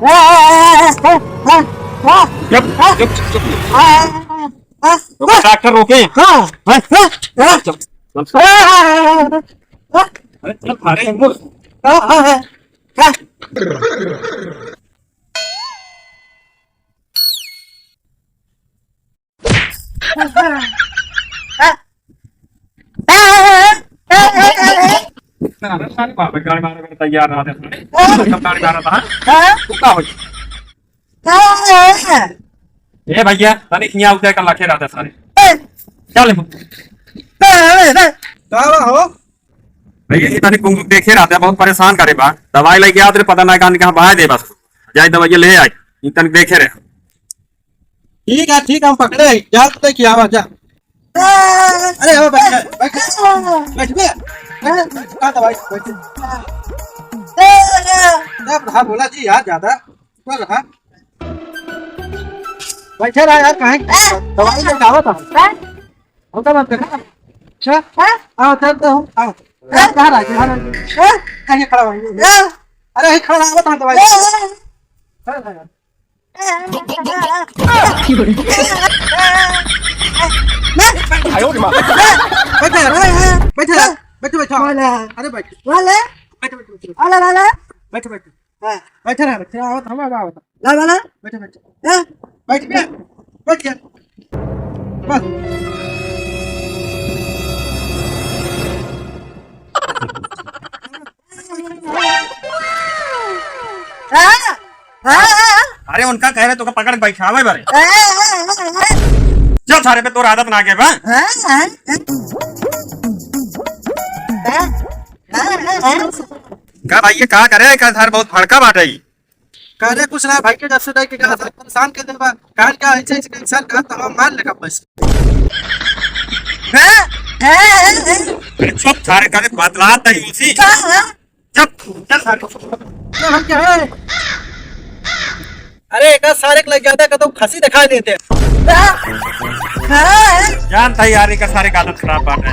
चुप चुप चुप। ट्रैक्टर रोके। चल अरे चल मारे हमको। गाड़ी मारने को तैयार रहा था गाड़ी मारा था ए भैया तने यहाँ उतर कर लाखे रहते सारे चल हो भैया ये तने कुंग देखे रहते बहुत परेशान करे बा दवाई लेके आ तेरे पता ना कहाँ बाहर दे बस जाए दवाई ले आई तने देखे रहे ठीक है हम पकड़े जा देखिए आवाज जा अरे हो बैठ बैठ बैठ बे कहां दवाई बैठ हाँ बोला जी यार ज्यादा बोल रहा बैठे रहा यार कहीं दवाई लेके आवा था हम तो मत देखा अच्छा आओ चल तो आओ कहां रहा कहीं खड़ा हो अरे खड़ा हो था दवाई आयो रे मां बैठे बैठे बैठो बैठो अरे बैठ वाले बैठो बैठो वाला वाला बैठो बैठो बैठे रहा बैठे आओ हम आओ ला वाला बैठो बैठो बैठ गया बैठ गया बस अरे उनका कह रहे तो का पकड़ बैठावे बारे चल सारे पे तो आदत ना के बा का भाई ये का करे का सर बहुत फड़का बाटे करे कुछ ना भाई के जब से के कहा परेशान के देबा काल का ऐसे ऐसे इंसान का तो हम मान लेगा बस चुप सारे करे बदलात है उसी चुप चल सारे हम क्या है अरे एक सारे लग जाता का तो खसी दिखाई देते जान तैयारी का सारे का आदत खराब बाटे